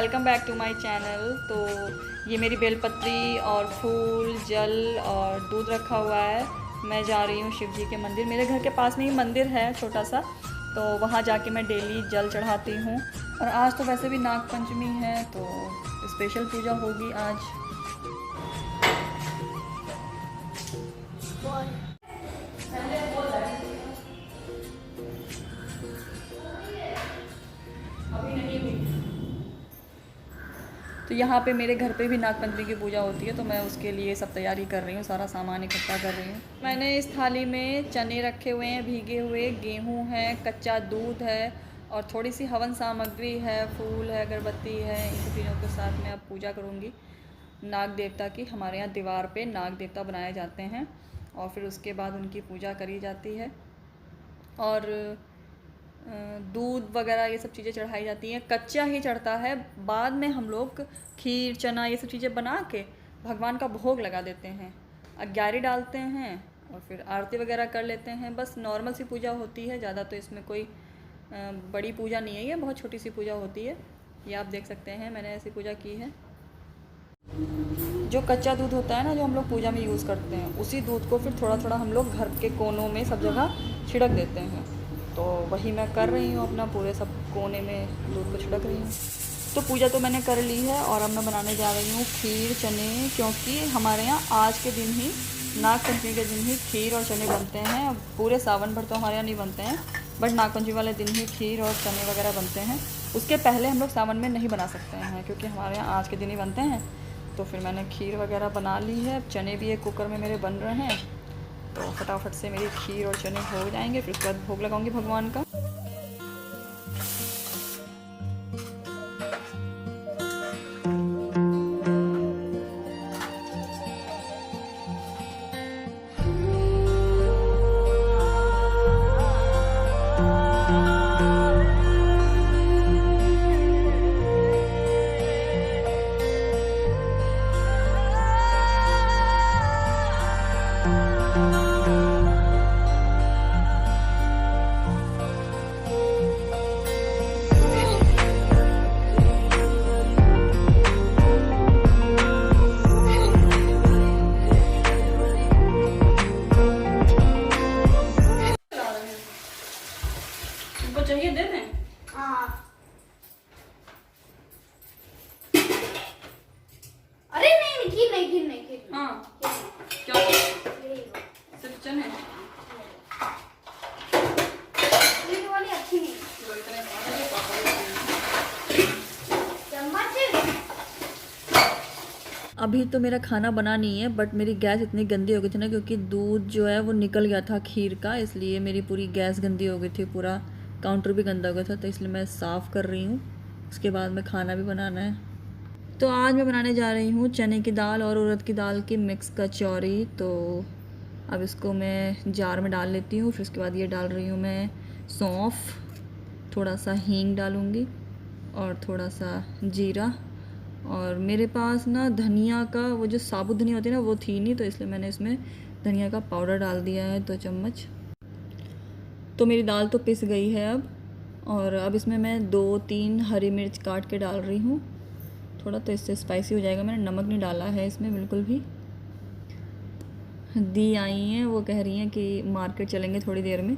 Welcome back to my channel. तो ये मेरी बेलपत्री और फूल जल और दूध रखा हुआ है। मैं जा रही हूँ शिव जी के मंदिर। मेरे घर के पास में ही मंदिर है छोटा सा, तो वहाँ जाके मैं डेली जल चढ़ाती हूँ। और आज तो वैसे भी नाग पंचमी है तो स्पेशल पूजा होगी आज। तो यहाँ पे मेरे घर पे भी नागपंचमी की पूजा होती है, तो मैं उसके लिए सब तैयारी कर रही हूँ, सारा सामान इकट्ठा कर रही हूँ। मैंने इस थाली में चने रखे हुए हैं भीगे हुए, गेहूँ है, कच्चा दूध है और थोड़ी सी हवन सामग्री है, फूल है, अगरबत्ती है। इन सब चीज़ों के साथ मैं अब पूजा करूँगी नाग देवता की। हमारे यहाँ दीवार पर नाग देवता बनाए जाते हैं और फिर उसके बाद उनकी पूजा करी जाती है और दूध वगैरह ये सब चीज़ें चढ़ाई जाती हैं। कच्चा ही चढ़ता है, बाद में हम लोग खीर चना ये सब चीज़ें बना के भगवान का भोग लगा देते हैं, अग्यारी डालते हैं और फिर आरती वगैरह कर लेते हैं। बस नॉर्मल सी पूजा होती है, ज़्यादा तो इसमें कोई बड़ी पूजा नहीं है, ये बहुत छोटी सी पूजा होती है। ये आप देख सकते हैं मैंने ऐसी पूजा की है। जो कच्चा दूध होता है ना, जो हम लोग पूजा में यूज़ करते हैं, उसी दूध को फिर थोड़ा थोड़ा हम लोग घर के कोनों में सब जगह छिड़क देते हैं। तो वही मैं कर रही हूँ, अपना पूरे सब कोने में दूध को छिड़क रही हूँ। तो पूजा तो मैंने कर ली है और अब मैं बनाने जा रही हूँ खीर चने, क्योंकि हमारे यहाँ आज के दिन ही नाग पंचमी के दिन ही खीर और चने बनते हैं। पूरे सावन भर तो हमारे यहाँ नहीं बनते हैं, बट नाग पंचमी वाले दिन ही खीर और चने वगैरह बनते हैं। उसके पहले हम लोग सावन में नहीं बना सकते हैं, क्योंकि हमारे यहाँ आज के दिन ही बनते हैं। तो फिर मैंने खीर वगैरह बना ली है, चने भी एक कुकर में मेरे बन रहे हैं, तो फटाफट से मेरी खीर और चने हो जाएंगे। फिर उसके बाद भोग लगाऊंगी भगवान का। चाहिए दे दें? हाँ। अरे नहीं खीर नहीं खीर नहीं खीर हाँ क्या सिर्फ चने? ये वाली अच्छी नहीं। अभी तो मेरा खाना बना नहीं है, बट मेरी गैस इतनी गंदी हो गई थी ना, क्योंकि दूध जो है वो निकल गया था खीर का, इसलिए मेरी पूरी गैस गंदी हो गई थी, पूरा काउंटर भी गंदा हो गया था। तो इसलिए मैं साफ़ कर रही हूँ, उसके बाद में खाना भी बनाना है। तो आज मैं बनाने जा रही हूँ चने की दाल और उड़द की दाल की मिक्स कचौरी। तो अब इसको मैं जार में डाल लेती हूँ। फिर उसके बाद ये डाल रही हूँ मैं सौंफ, थोड़ा सा हींग डालूँगी और थोड़ा सा जीरा। और मेरे पास ना धनिया का वो जो साबुत धनिया होती है ना, वो थी नहीं, तो इसलिए मैंने इसमें धनिया का पाउडर डाल दिया है 2 चम्मच। तो मेरी दाल तो पिस गई है अब, और अब इसमें मैं 2-3 हरी मिर्च काट के डाल रही हूँ, थोड़ा तो इससे स्पाइसी हो जाएगा। मैंने नमक नहीं डाला है इसमें बिल्कुल भी। दी आई हैं, वो कह रही हैं कि मार्केट चलेंगे थोड़ी देर में,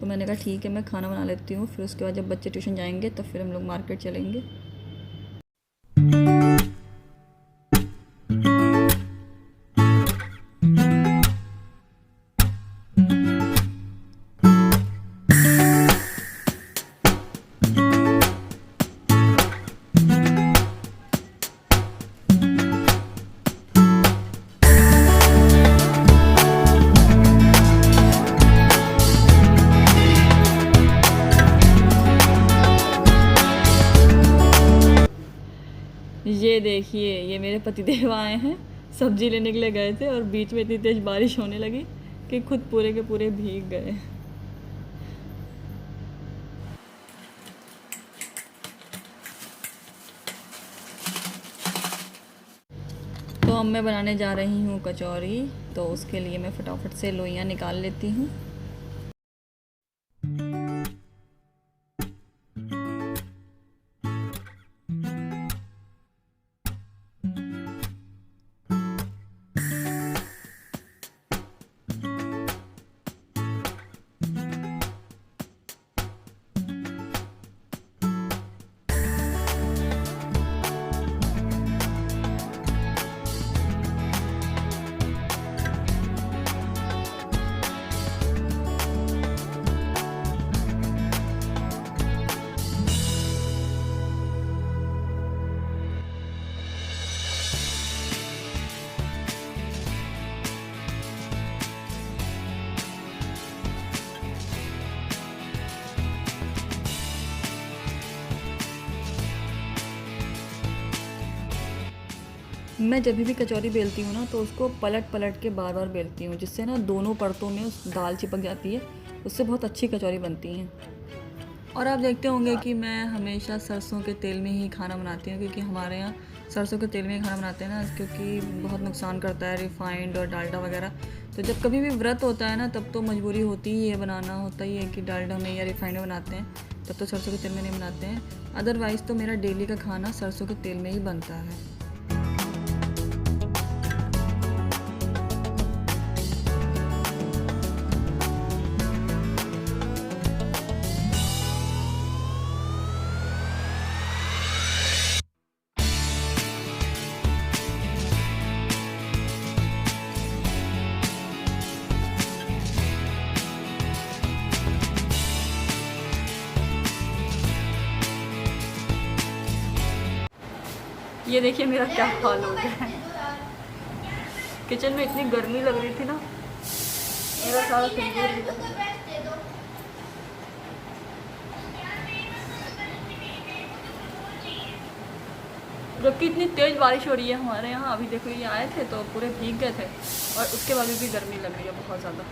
तो मैंने कहा ठीक है मैं खाना बना लेती हूँ, फिर उसके बाद जब बच्चे ट्यूशन जाएंगे तब फिर हम लोग मार्केट चलेंगे। ये देखिए, ये मेरे पतिदेव आए हैं, सब्जी लेने के लिए गए थे और बीच में इतनी तेज़ बारिश होने लगी कि खुद पूरे के पूरे भीग गए। तो अब मैं बनाने जा रही हूँ कचौरी, तो उसके लिए मैं फटाफट से लोइयाँ निकाल लेती हूँ। मैं जब भी कचौरी बेलती हूँ ना तो उसको पलट पलट के बार बार बेलती हूँ, जिससे ना दोनों परतों में उस दाल चिपक जाती है, उससे बहुत अच्छी कचौरी बनती हैं। और आप देखते होंगे कि मैं हमेशा सरसों के तेल में ही खाना बनाती हूँ, क्योंकि हमारे यहाँ सरसों के तेल में ही खाना बनाते हैं ना, क्योंकि बहुत नुकसान करता है रिफ़ाइंड और डालडा वगैरह। तो जब कभी भी व्रत होता है ना, तब तो मजबूरी होती ही है, बनाना होता ही है कि डालडा में या रिफ़ाइंड में बनाते हैं, तब तो सरसों के तेल में नहीं बनाते हैं। अदरवाइज़ तो मेरा डेली का खाना सरसों के तेल में ही बनता है। ये देखिए मेरा क्या हाल हो गया है। किचन में इतनी गर्मी लग रही थी ना, मेरा सारा तंदूर भी लग गया। जबकि इतनी तेज़ बारिश हो रही है हमारे यहाँ। अभी देखो ये आए थे तो पूरे भीग गए थे, और उसके बाद भी गर्मी लग रही है बहुत ज़्यादा।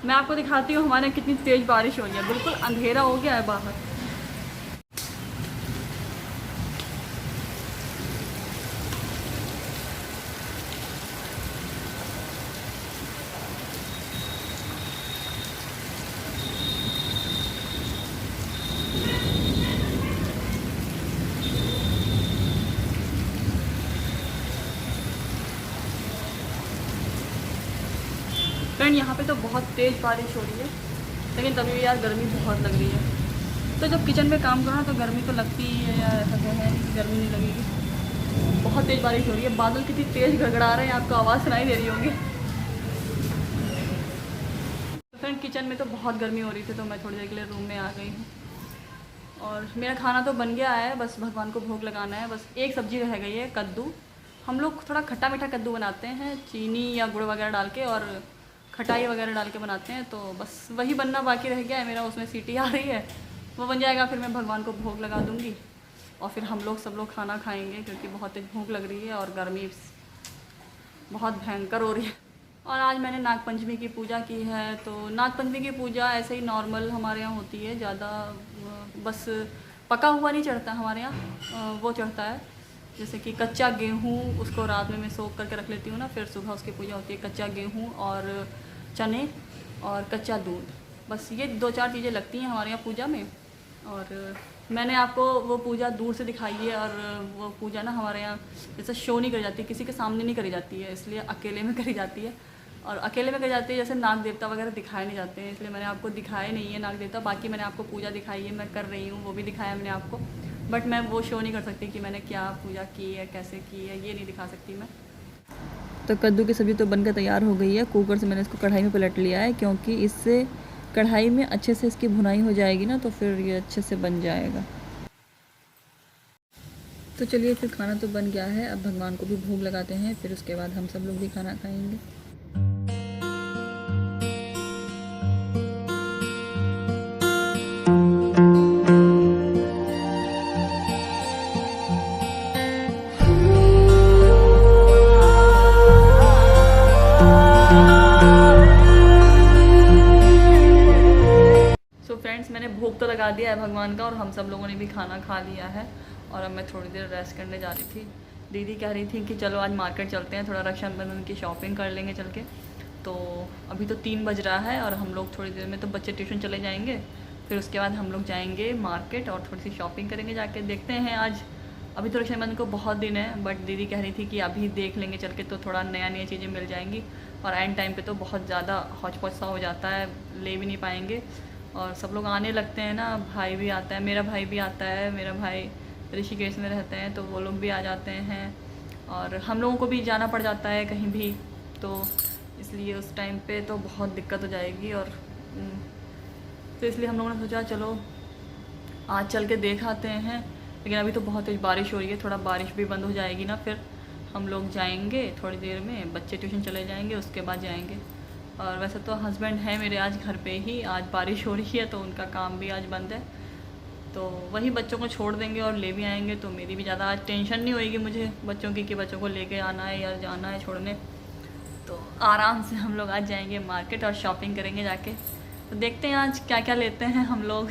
मैं आपको दिखाती हूँ हमारे यहाँ कितनी तेज़ बारिश हो रही है। बिल्कुल अंधेरा हो गया है बाहर। फ्रेंड यहाँ पे तो बहुत तेज़ बारिश हो रही है, लेकिन तभी भी यार गर्मी बहुत लग रही है। तो जब किचन में काम करो ना तो गर्मी तो लगती ही है यार, ऐसा तो है कि गर्मी नहीं लगेगी। बहुत तेज़ बारिश हो रही है, बादल कितनी तेज़ गड़गड़ा रहे हैं, आपको आवाज़ सुनाई दे रही होगी। तो फ्रेंड किचन में तो बहुत गर्मी हो रही थी, तो मैं थोड़ी देर के लिए रूम में आ गई हूँ। और मेरा खाना तो बन गया है, बस भगवान को भोग लगाना है। बस एक सब्ज़ी रह गई है, कद्दू। हम लोग थोड़ा खट्टा मीठा कद्दू बनाते हैं, चीनी या गुड़ वगैरह डाल के और खटाई वगैरह डाल के बनाते हैं। तो बस वही बनना बाकी रह गया है मेरा, उसमें सीटी आ रही है, वो बन जाएगा, फिर मैं भगवान को भोग लगा दूँगी और फिर हम लोग सब लोग खाना खाएंगे, क्योंकि बहुत तेज़ भूख लग रही है और गर्मी बहुत भयंकर हो रही है। और आज मैंने नागपंचमी की पूजा की है। तो नागपंचमी की पूजा ऐसे ही नॉर्मल हमारे यहाँ होती है, ज़्यादा बस पका हुआ नहीं चढ़ता हमारे यहाँ, वो चढ़ता है जैसे कि कच्चा गेहूँ, उसको रात में मैं सोख करके रख लेती हूँ ना, फिर सुबह उसकी पूजा होती है। कच्चा गेहूँ और चने और कच्चा दूध, बस ये 2-4 चीज़ें लगती हैं हमारे यहाँ पूजा में। और मैंने आपको वो पूजा दूर से दिखाई है, और वो पूजा ना हमारे यहाँ जैसे शो नहीं करी जाती, किसी के सामने नहीं करी जाती है, इसलिए अकेले में करी जाती है। और अकेले में करी जाती है, जैसे नाग देवता वगैरह दिखाए नहीं जाते हैं, इसलिए मैंने आपको दिखाए नहीं है नाग देवता। बाकी मैंने आपको पूजा दिखाई है, मैं कर रही हूँ, वो भी दिखाया मैंने आपको, बट मैं वो शो नहीं कर सकती कि मैंने क्या पूजा की है, कैसे की है, ये नहीं दिखा सकती मैं। तो कद्दू की सब्ज़ी तो बनकर तैयार हो गई है। कुकर से मैंने इसको कढ़ाई में पलट लिया है, क्योंकि इससे कढ़ाई में अच्छे से इसकी भुनाई हो जाएगी ना, तो फिर ये अच्छे से बन जाएगा। तो चलिए फिर खाना तो बन गया है, अब भगवान को भी भोग लगाते हैं, फिर उसके बाद हम सब लोग भी खाना खाएंगे। फ्रेंड्स मैंने भोग तो लगा दिया है भगवान का, और हम सब लोगों ने भी खाना खा लिया है, और अब मैं थोड़ी देर रेस्ट करने जा रही थी। दीदी कह रही थी कि चलो आज मार्केट चलते हैं, थोड़ा रक्षाबंधन की शॉपिंग कर लेंगे चल के। तो अभी तो 3 बज रहा है, और हम लोग थोड़ी देर में तो बच्चे ट्यूशन चले जाएंगे, फिर उसके बाद हम लोग जाएंगे मार्केट और थोड़ी सी शॉपिंग करेंगे जाके। देखते हैं आज, अभी तो रक्षाबंधन को बहुत दिन है, बट दीदी कह रही थी कि अभी देख लेंगे चल के, तो थोड़ा नया नया चीज़ें मिल जाएंगी। और एंड टाइम पे तो बहुत ज़्यादा हौच पौच सा हो जाता है, ले भी नहीं पाएंगे। और सब लोग आने लगते हैं ना, भाई भी आता है, मेरा भाई भी आता है, मेरा भाई ऋषिकेश में रहते हैं, तो वो लोग भी आ जाते हैं, और हम लोगों को भी जाना पड़ जाता है कहीं भी, तो इसलिए उस टाइम पे तो बहुत दिक्कत हो जाएगी। और तो इसलिए हम लोगों ने सोचा चलो आज चल के देख आते हैं। लेकिन अभी तो बहुत तेज़ बारिश हो रही है, थोड़ा बारिश भी बंद हो जाएगी ना, फिर हम लोग जाएंगे थोड़ी देर में, बच्चे ट्यूशन चले जाएंगे, उसके बाद जाएंगे। और वैसे तो हस्बैंड है मेरे आज घर पे ही, आज बारिश हो रही है तो उनका काम भी आज बंद है, तो वही बच्चों को छोड़ देंगे और ले भी आएंगे, तो मेरी भी ज़्यादा आज टेंशन नहीं होएगी मुझे बच्चों की कि बच्चों को लेके आना है या जाना है छोड़ने। तो आराम से हम लोग आज जाएंगे मार्केट और शॉपिंग करेंगे जाके। तो देखते हैं आज क्या क्या लेते हैं हम लोग।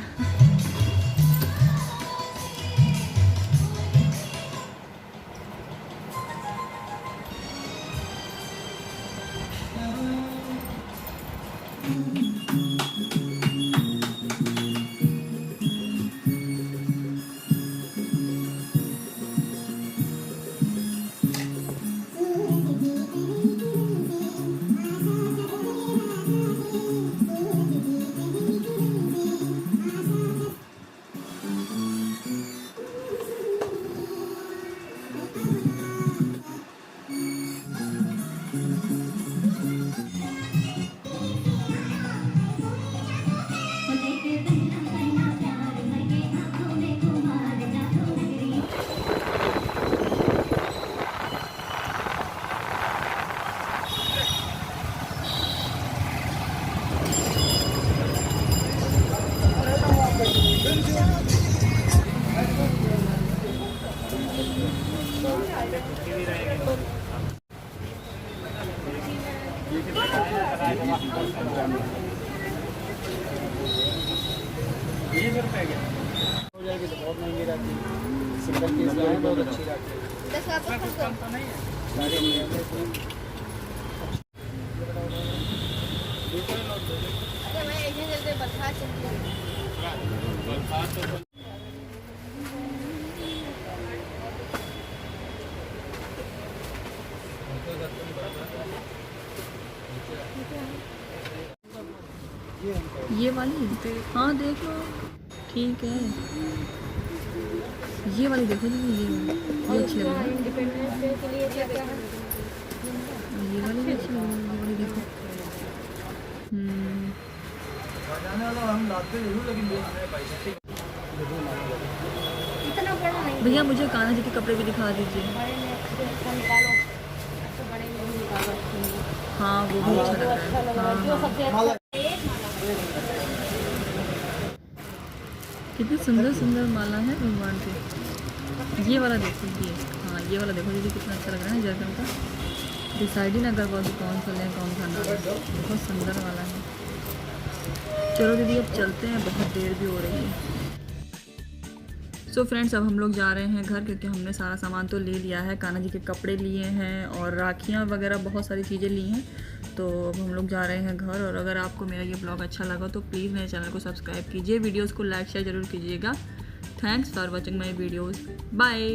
हो जाएगी तो बहुत महंगी रहती है। सिंगल पीस लाए बहुत अच्छी रहती है। 10 वापस कर दो। साड़ी में अरे मैं एक ही जल्दी बता चलती हूँ। ये वाली हाँ देख लो, ठीक है। ये वाली देखो दीदी, ये अच्छी लग रही है। इंडिपेंडेंस डे के लिए क्या क्या है? ये वाली भी अच्छी लग रही है, ये वाली देखो। इतना बड़ा नहीं। भैया मुझे कान्हा जी के कपड़े भी दिखा दीजिए। बड़े में अच्छा निकालो। अच्छा बड़े में भी निकालो। हाँ वो भी अच्छा लग रहा है। हाँ, जो हाँ। सबसे अच्छा एक कितनी सुंदर सुंदर माला है भगवान की। ये वाला देखो, ये हाँ ये वाला देखो दीदी, कितना अच्छा लग रहा है जर्कन का। डिसाइड ही ना कर पाओ कि कौन सा लें कौन सा ना लें। बहुत सुंदर वाला है। चलो दीदी अब चलते हैं, बहुत देर भी हो रही है। सो फ्रेंड्स अब हम लोग जा रहे हैं घर, क्योंकि हमने सारा सामान तो ले लिया है। कान्हा जी के कपड़े लिए हैं और राखियाँ वगैरह बहुत सारी चीज़ें ली हैं। तो अब हम लोग जा रहे हैं घर। और अगर आपको मेरा ये ब्लॉग अच्छा लगा तो प्लीज़ मेरे चैनल को सब्सक्राइब कीजिए, वीडियोज़ को लाइक शेयर ज़रूर कीजिएगा। Thanks for watching my videos, bye.